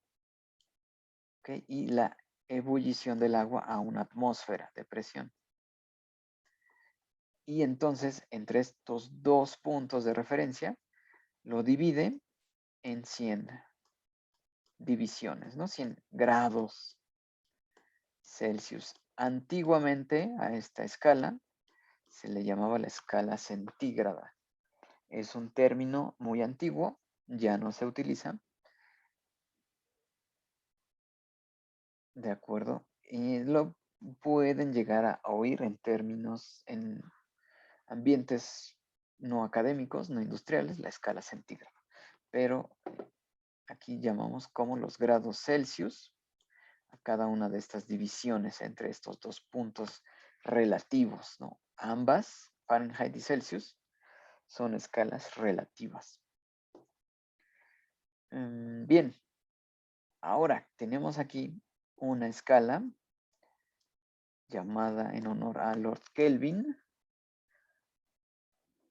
¿okay? Y la ebullición del agua a una atmósfera de presión. Y entonces, entre estos 2 puntos de referencia, lo divide en 100 divisiones, ¿no? 100 grados Celsius. Antiguamente a esta escala se le llamaba la escala centígrada. Es un término muy antiguo, ya no se utiliza. ¿De acuerdo? Y lo pueden llegar a oír en términos, en ambientes no académicos, no industriales, la escala centígrada. Pero aquí llamamos como los grados Celsius a cada una de estas divisiones entre estos 2 puntos relativos, ¿no? Ambas, Fahrenheit y Celsius, son escalas relativas. Bien, ahora tenemos aquí una escala llamada en honor a Lord Kelvin,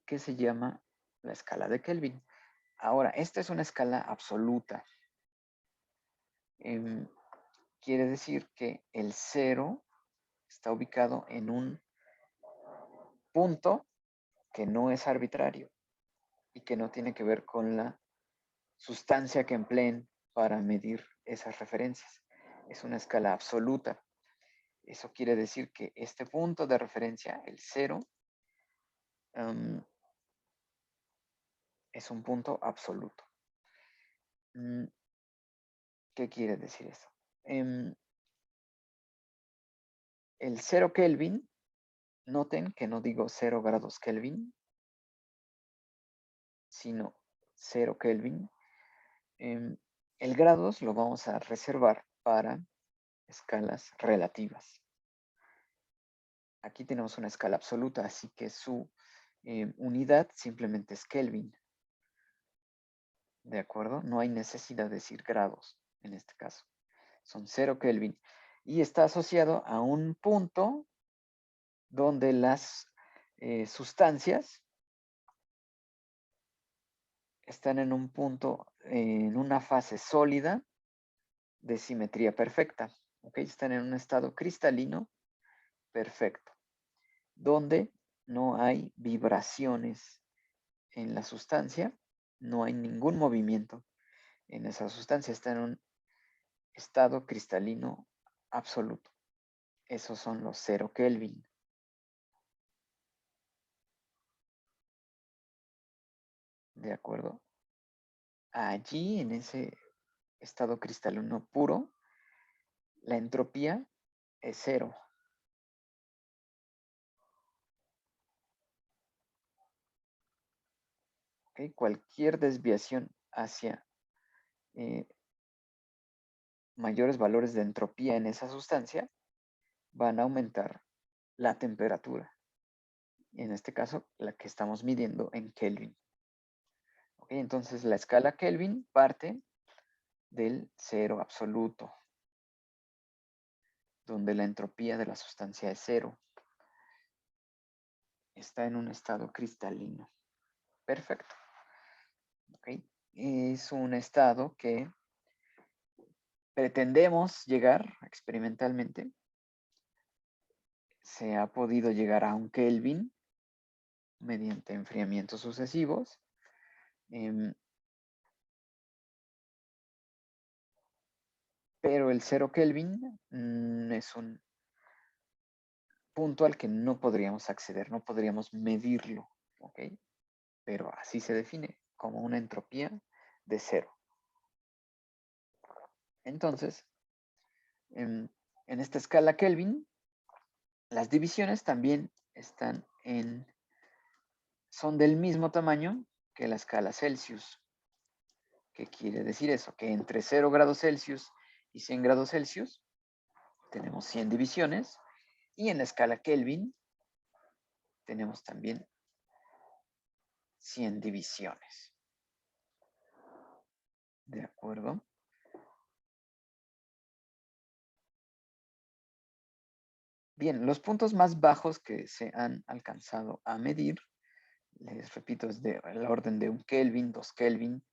que se llama la escala de Kelvin. Ahora, esta es una escala absoluta. Quiere decir que el 0 está ubicado en un punto que no es arbitrario y que no tiene que ver con la sustancia que empleen para medir esas referencias. Es una escala absoluta. Eso quiere decir que este punto de referencia, el 0, es un punto absoluto. ¿Qué quiere decir eso? El 0 Kelvin, noten que no digo 0 grados Kelvin, sino 0 Kelvin. El grados lo vamos a reservar para escalas relativas. Aquí tenemos una escala absoluta, así que su unidad simplemente es Kelvin. ¿De acuerdo? No hay necesidad de decir grados en este caso. Son 0 Kelvin. Y está asociado a un punto donde las sustancias están en un punto, en una fase sólida de simetría perfecta. ¿Ok? Están en un estado cristalino perfecto, donde no hay vibraciones en la sustancia, no hay ningún movimiento en esa sustancia, está en un estado cristalino absoluto. Esos son los 0 Kelvin. ¿De acuerdo? Allí, en ese estado cristalino puro, la entropía es 0. ¿Okay? Cualquier desviación hacia mayores valores de entropía en esa sustancia van a aumentar la temperatura. En este caso, la que estamos midiendo en Kelvin. ¿Okay? Entonces, la escala Kelvin parte del 0 absoluto, donde la entropía de la sustancia es 0. Está en un estado cristalino. Perfecto. ¿Okay? Es un estado que pretendemos llegar experimentalmente se ha podido llegar a un Kelvin mediante enfriamientos sucesivos. Pero el 0 Kelvin es un punto al que no podríamos acceder, no podríamos medirlo, ¿ok? Pero así se define, como una entropía de 0. Entonces, en esta escala Kelvin, las divisiones también son del mismo tamaño que la escala Celsius. ¿Qué quiere decir eso? Que entre 0 grados Celsius y 100 grados Celsius tenemos 100 divisiones, y en la escala Kelvin tenemos también 100 divisiones. ¿De acuerdo? Bien, los puntos más bajos que se han alcanzado a medir, les repito, es del orden de 1 Kelvin, 2 Kelvin,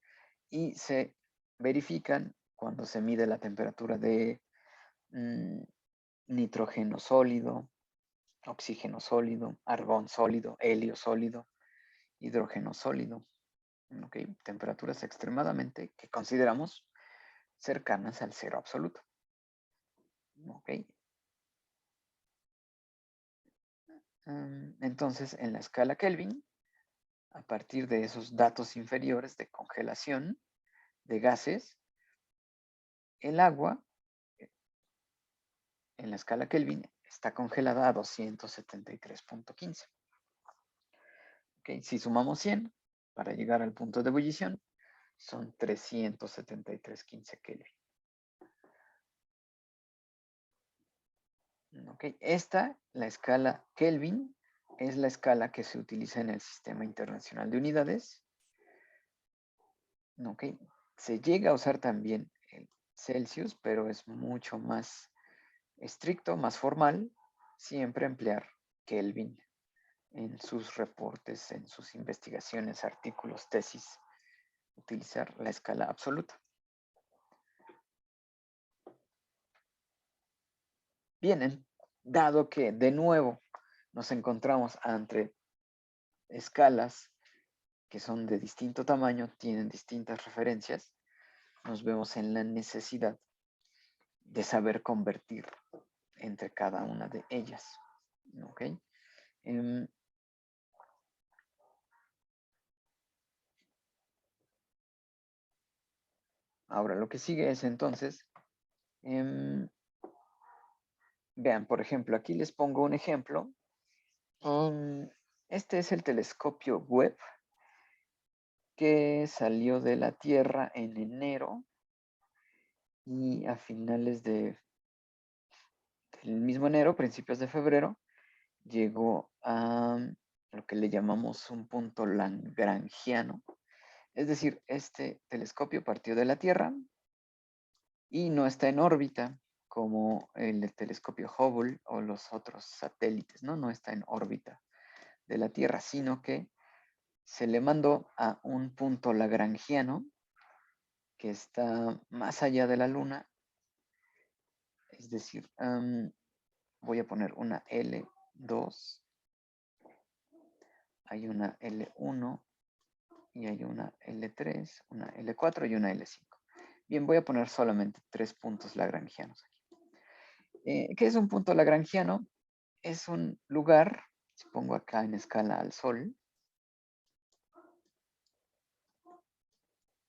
y se verifican cuando se mide la temperatura de nitrógeno sólido, oxígeno sólido, argón sólido, helio sólido, hidrógeno sólido. ¿Okay? Temperaturas extremadamente que consideramos cercanas al cero absoluto. ¿Okay? Entonces, en la escala Kelvin, a partir de esos datos inferiores de congelación de gases, el agua en la escala Kelvin está congelada a 273.15. ¿Okay? Si sumamos 100 para llegar al punto de ebullición, son 373.15 Kelvin. ¿Okay? La escala Kelvin, es la escala que se utiliza en el Sistema Internacional de Unidades. ¿Okay? Se llega a usar también el Celsius, pero es mucho más estricto, más formal, siempre emplear Kelvin en sus reportes, en sus investigaciones, artículos, tesis, utilizar la escala absoluta. Bien, dado que de nuevo nos encontramos ante escalas que son de distinto tamaño, tienen distintas referencias, nos vemos en la necesidad de saber convertir entre cada una de ellas. ¿Ok? Ahora, lo que sigue es entonces, vean, por ejemplo, aquí les pongo un ejemplo. Este es el telescopio Webb que salió de la Tierra en enero y a finales del mismo enero, principios de febrero, llegó a lo que le llamamos un punto lagrangiano. Es decir, este telescopio partió de la Tierra y no está en órbita como el telescopio Hubble o los otros satélites, ¿no? No está en órbita de la Tierra, sino que se le mandó a un punto lagrangiano que está más allá de la Luna. Es decir, voy a poner una L2, hay una L1 y hay una L3, una L4 y una L5. Bien, voy a poner solamente 3 puntos lagrangianos aquí. ¿Qué es un punto lagrangiano? Es un lugar, si pongo acá en escala al Sol,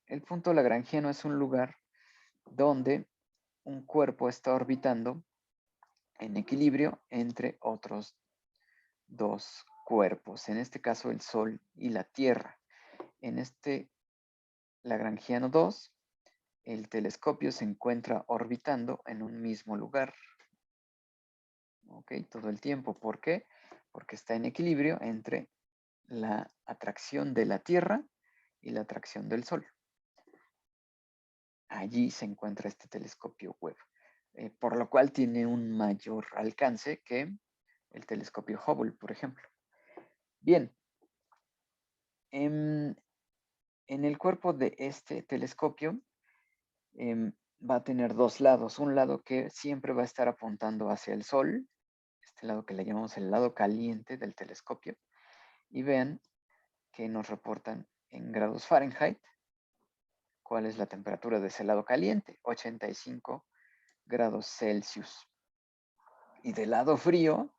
el punto lagrangiano es un lugar donde un cuerpo está orbitando en equilibrio entre otros dos cuerpos, en este caso el Sol y la Tierra. En este Lagrangiano 2, el telescopio se encuentra orbitando en un mismo lugar. ¿Ok? Todo el tiempo. ¿Por qué? Porque está en equilibrio entre la atracción de la Tierra y la atracción del Sol. Allí se encuentra este telescopio Webb, por lo cual tiene un mayor alcance que el telescopio Hubble, por ejemplo. Bien, en el cuerpo de este telescopio va a tener dos lados. Un lado que siempre va a estar apuntando hacia el Sol, este lado que le llamamos el lado caliente del telescopio, y vean que nos reportan en grados Fahrenheit cuál es la temperatura de ese lado caliente, 85 grados Celsius. Y del lado frío,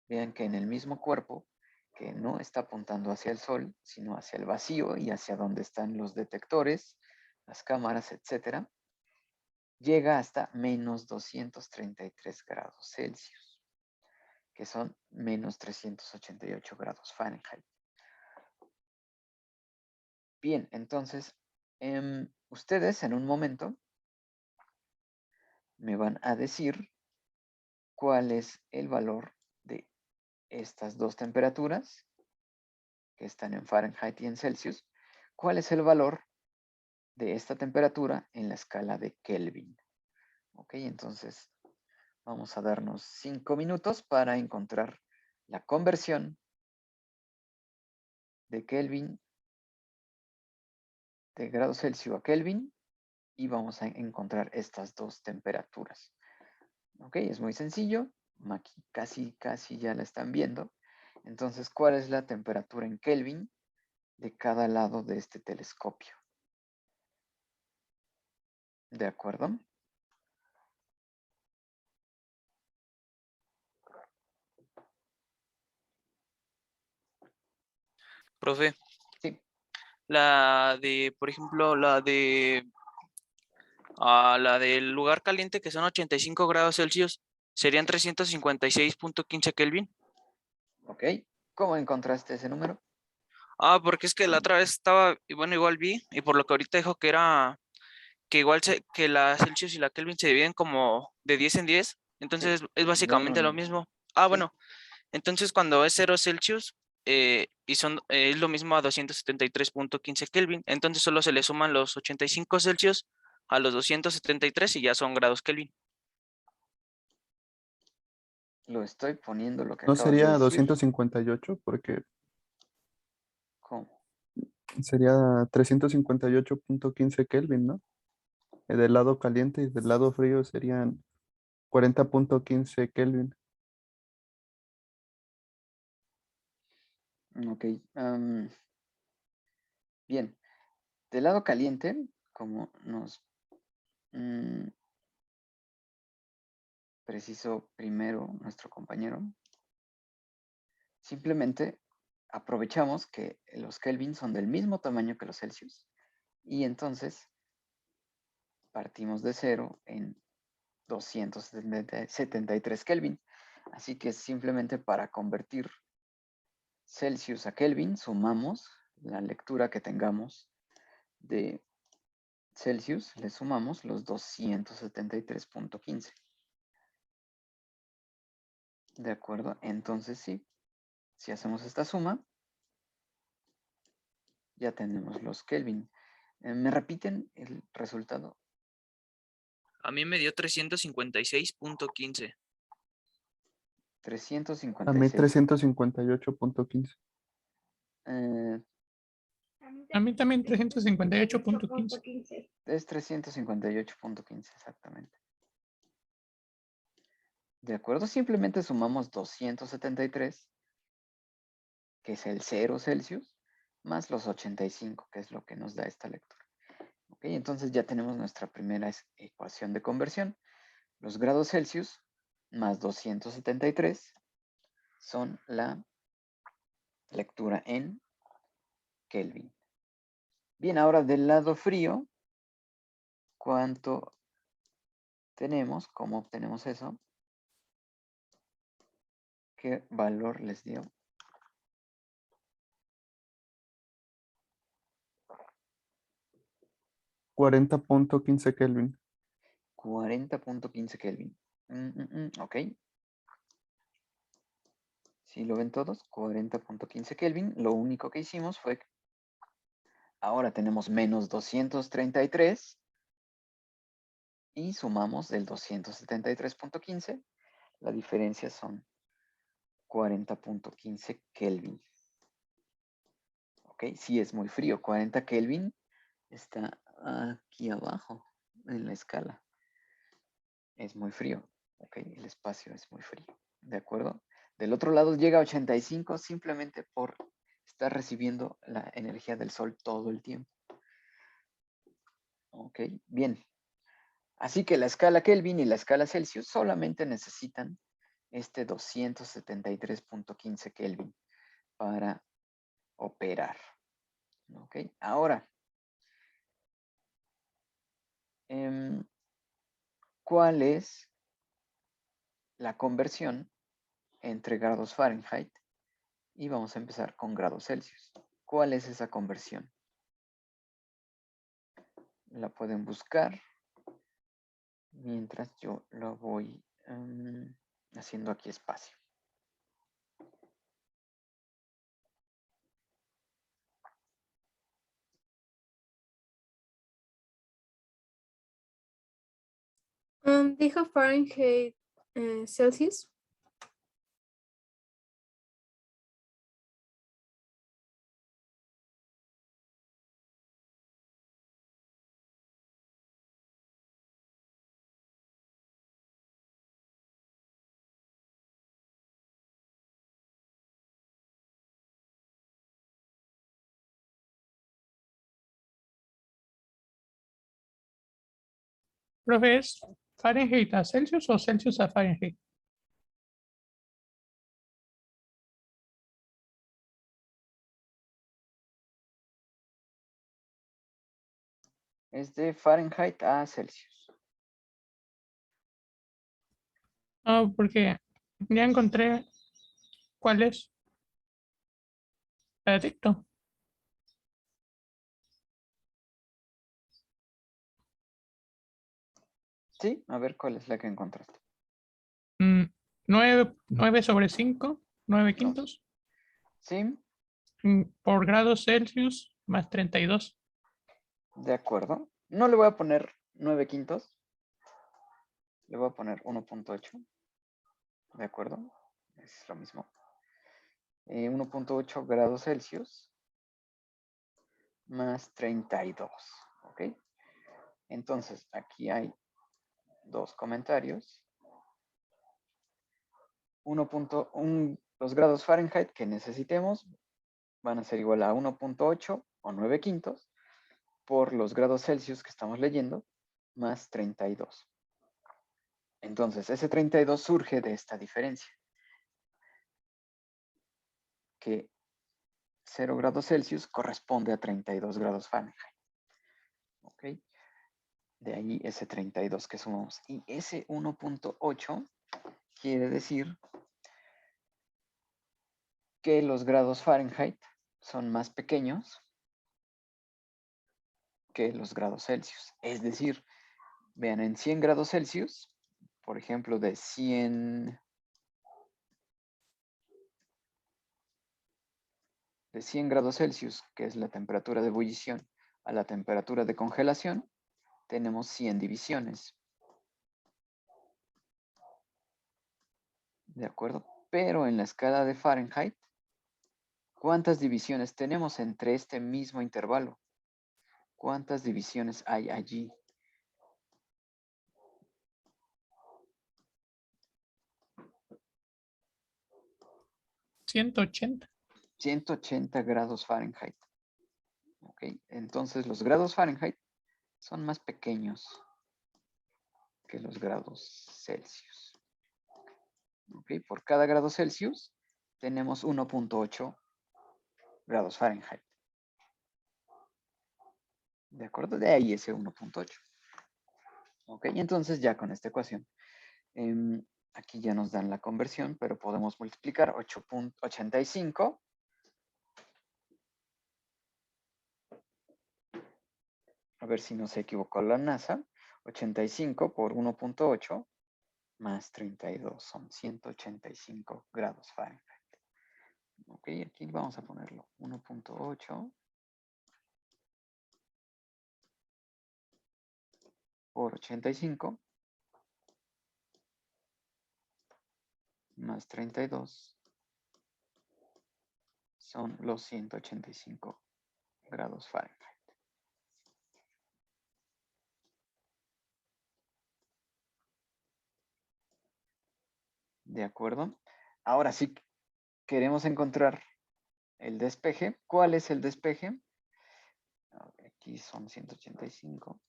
vean que en el mismo cuerpo, que no está apuntando hacia el sol, sino hacia el vacío y hacia donde están los detectores, las cámaras, etcétera, llega hasta menos 233 grados Celsius, que son menos 388 grados Fahrenheit. Bien, entonces, ustedes en un momento me van a decir cuál es el valor de estas dos temperaturas que están en Fahrenheit y en Celsius. ¿Cuál es el valor de esta temperatura en la escala de Kelvin? Ok, entonces vamos a darnos 5 minutos para encontrar la conversión de Kelvin, de grados Celsius a Kelvin, y vamos a encontrar estas dos temperaturas. Ok, es muy sencillo. Aquí casi ya la están viendo. Entonces, ¿cuál es la temperatura en Kelvin de cada lado de este telescopio? ¿De acuerdo? Profe, Sí. la de, por ejemplo, la del lugar caliente que son 85 grados Celsius, serían 356.15 Kelvin. Ok. ¿Cómo encontraste ese número? Porque es que la otra vez estaba, y bueno, igual vi, y por lo que ahorita dijo que era, que igual que la Celsius y la Kelvin se dividen como de 10 en 10, Sí. entonces es No, básicamente lo mismo. sí. Bueno, entonces cuando es 0 Celsius, y son, es lo mismo a 273.15 Kelvin, entonces solo se le suman los 85 Celsius a los 273 y ya son grados Kelvin. Lo estoy poniendo lo que ¿No acabas de sería decir. 258? Porque ¿Cómo? sería 358.15 Kelvin, ¿no? Del lado caliente y del lado frío serían 40.15 Kelvin. Ok. Bien. Del lado caliente, como nos precisó primero nuestro compañero, simplemente aprovechamos que los Kelvin son del mismo tamaño que los Celsius y entonces partimos de cero en 273 Kelvin. Así que simplemente para convertir Celsius a Kelvin sumamos la lectura que tengamos de Celsius, le sumamos los 273.15. ¿De acuerdo? Entonces sí, si hacemos esta suma, ya tenemos los Kelvin. ¿Me repiten el resultado? A mí me dio 356.15. A mí 356. 358.15. Eh, A mí también 358.15. es 358.15 exactamente. ¿De acuerdo? Simplemente sumamos 273, que es el 0 Celsius, más los 85, que es lo que nos da esta lectura. Ok, entonces ya tenemos nuestra primera ecuación de conversión. Los grados Celsius más 273 son la lectura en Kelvin. Bien, ahora del lado frío, ¿cuánto tenemos? ¿Cómo obtenemos eso? ¿Qué valor les dio? 40.15 Kelvin. 40.15 Kelvin. Ok. Si lo ven todos, 40.15 Kelvin. Lo único que hicimos fue, ahora tenemos menos 233 y sumamos del 273.15. La diferencia son 40.15 Kelvin. Ok, sí es muy frío. 40 Kelvin está aquí abajo en la escala. Es muy frío. Ok, el espacio es muy frío. ¿De acuerdo? Del otro lado llega a 85 simplemente por estar recibiendo la energía del Sol todo el tiempo. Ok, bien. Así que la escala Kelvin y la escala Celsius solamente necesitan este 273.15 Kelvin para operar. Ok, ahora, ¿cuál es la conversión entre grados Fahrenheit? Y vamos a empezar con grados Celsius. ¿Cuál es esa conversión? La pueden buscar mientras yo lo voy haciendo aquí espacio. Dijo Fahrenheit, Celsius. Profe, ¿es Fahrenheit a Celsius o Celsius a Fahrenheit? Es de Fahrenheit a Celsius. No, porque ya encontré cuál es. Perfecto. Sí, a ver cuál es la que encontraste. 9 sobre 5, 9 No. quintos, Sí, por grados Celsius más 32. de acuerdo. No le voy a poner 9 quintos. Le voy a poner 1.8. De acuerdo. Es lo mismo. 1.8 grados Celsius más 32. ¿Ok? Entonces, aquí hay dos comentarios. 1.1, los grados Fahrenheit que necesitemos van a ser igual a 1.8 o 9 quintos por los grados Celsius que estamos leyendo más 32. Entonces, ese 32 surge de esta diferencia. Que 0 grados Celsius corresponde a 32 grados Fahrenheit. ¿Ok? De ahí ese 32 que sumamos. Y ese 1.8 quiere decir que los grados Fahrenheit son más pequeños que los grados Celsius. Es decir, vean, en 100 grados Celsius, por ejemplo, de 100 grados Celsius, que es la temperatura de ebullición, a la temperatura de congelación, tenemos 100 divisiones. ¿De acuerdo? Pero en la escala de Fahrenheit, ¿cuántas divisiones tenemos entre este mismo intervalo? ¿Cuántas divisiones hay allí? ¿180? 180 grados Fahrenheit. ¿Ok? Entonces los grados Fahrenheit son más pequeños que los grados Celsius. ¿Ok? Por cada grado Celsius tenemos 1.8 grados Fahrenheit. ¿De acuerdo? De ahí ese 1.8. ¿Ok? Entonces ya con esta ecuación, aquí ya nos dan la conversión, pero podemos multiplicar 8.85 a ver si no se equivocó la NASA. 85 por 1.8 más 32 son 185 grados Fahrenheit. Ok, aquí vamos a ponerlo 1.8 por 85 más 32 son los 185 grados Fahrenheit. ¿De acuerdo? Ahora sí queremos encontrar el despeje. ¿Cuál es el despeje? Aquí son 185.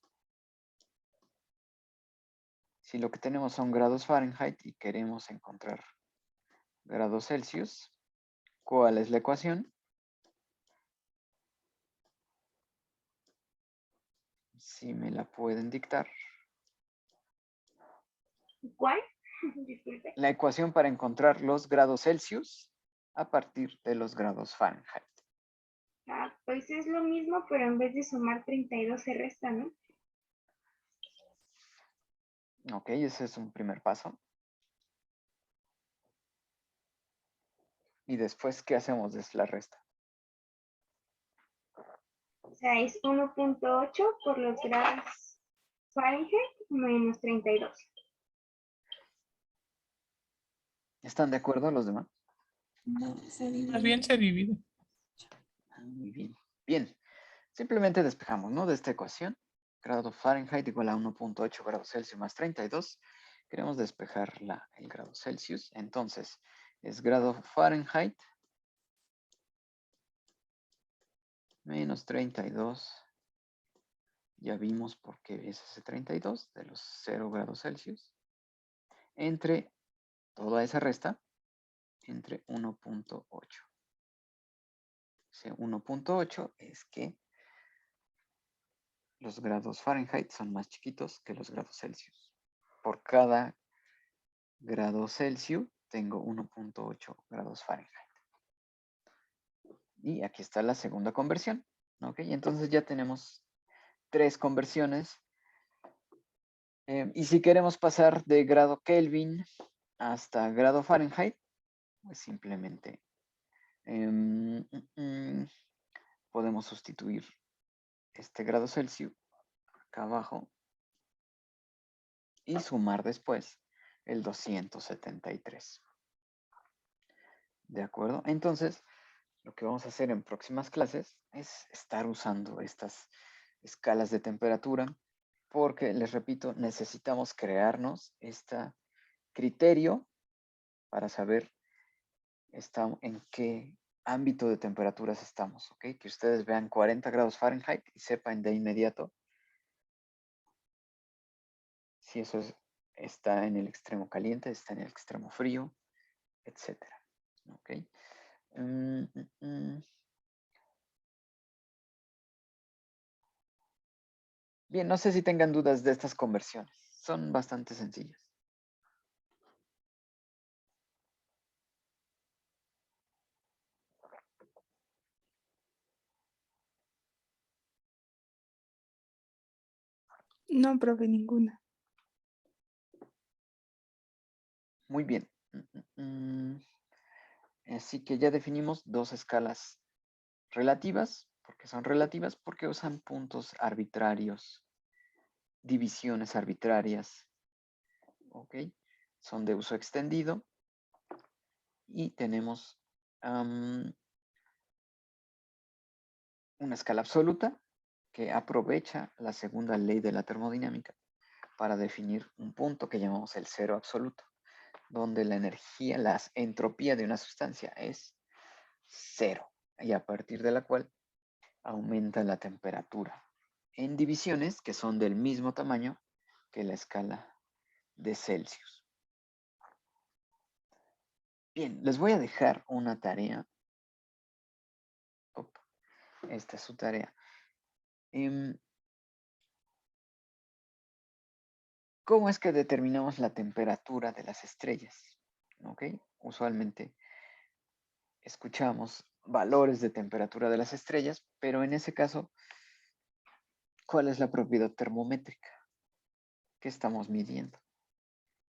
Si lo que tenemos son grados Fahrenheit y queremos encontrar grados Celsius, ¿cuál es la ecuación? Si me la pueden dictar. ¿Cuál? Disculpe. La ecuación para encontrar los grados Celsius a partir de los grados Fahrenheit. Pues es lo mismo, pero en vez de sumar 32 se resta, ¿no? Ok, ese es un primer paso. Y después, ¿qué hacemos de la resta? O sea, es 1.8 por los grados Fahrenheit menos 32. ¿Están de acuerdo los demás? Más bien se divide. Muy bien. Bien. Simplemente despejamos, ¿no? De esta ecuación. Grado Fahrenheit igual a 1.8 grados Celsius más 32. Queremos despejar el grado Celsius. Entonces, es grado Fahrenheit menos 32. Ya vimos por qué es ese 32 de los 0 grados Celsius. Entre toda esa resta, entre 1.8. Ese 1.8 es que los grados Fahrenheit son más chiquitos que los grados Celsius. Por cada grado Celsius tengo 1.8 grados Fahrenheit. Y aquí está la segunda conversión. ¿Ok? Entonces ya tenemos 3 conversiones. Y si queremos pasar de grado Kelvin hasta grado Fahrenheit, pues simplemente podemos sustituir este grado Celsius acá abajo y sumar después el 273. ¿De acuerdo? Entonces, lo que vamos a hacer en próximas clases es estar usando estas escalas de temperatura porque, les repito, necesitamos crearnos este criterio para saber en qué ámbito de temperaturas estamos, ¿ok? Que ustedes vean 40 grados Fahrenheit y sepan de inmediato si eso está en el extremo caliente, está en el extremo frío, etcétera, ¿ok? Bien, no sé si tengan dudas de estas conversiones. Son bastante sencillas. No, profe, ninguna. Muy bien. Así que ya definimos 2 escalas relativas. ¿Por qué son relativas? Porque usan puntos arbitrarios, divisiones arbitrarias. ¿Ok? Son de uso extendido. Y tenemos una escala absoluta que aprovecha la segunda ley de la termodinámica para definir un punto que llamamos el cero absoluto, donde la energía, la entropía de una sustancia es 0, y a partir de la cual aumenta la temperatura en divisiones que son del mismo tamaño que la escala de Celsius. Bien, les voy a dejar una tarea. Esta es su tarea. ¿Cómo es que determinamos la temperatura de las estrellas? ¿Ok? Usualmente escuchamos valores de temperatura de las estrellas, pero en ese caso, ¿cuál es la propiedad termométrica? ¿Qué estamos midiendo?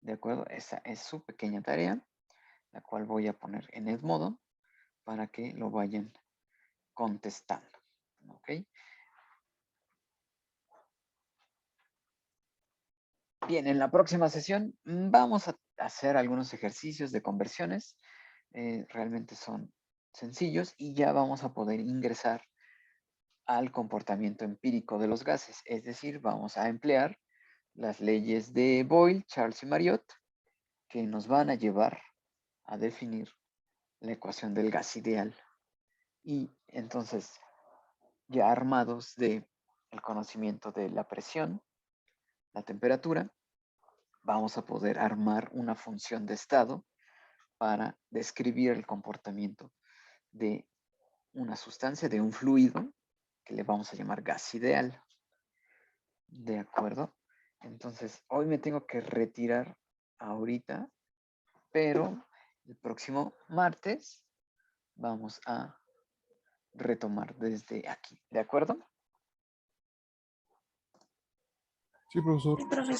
¿De acuerdo? Esa es su pequeña tarea, la cual voy a poner en Edmodo para que lo vayan contestando. ¿Ok? Bien, en la próxima sesión vamos a hacer algunos ejercicios de conversiones. Realmente son sencillos y ya vamos a poder ingresar al comportamiento empírico de los gases. Es decir, vamos a emplear las leyes de Boyle, Charles y Marriott que nos van a llevar a definir la ecuación del gas ideal. Y entonces, ya armados de el conocimiento de la presión, la temperatura, vamos a poder armar una función de estado para describir el comportamiento de una sustancia, de un fluido, que le vamos a llamar gas ideal. ¿De acuerdo? Entonces, hoy me tengo que retirar ahorita, pero el próximo martes vamos a retomar desde aquí. ¿De acuerdo? Sí, profesor. Sí, profesor.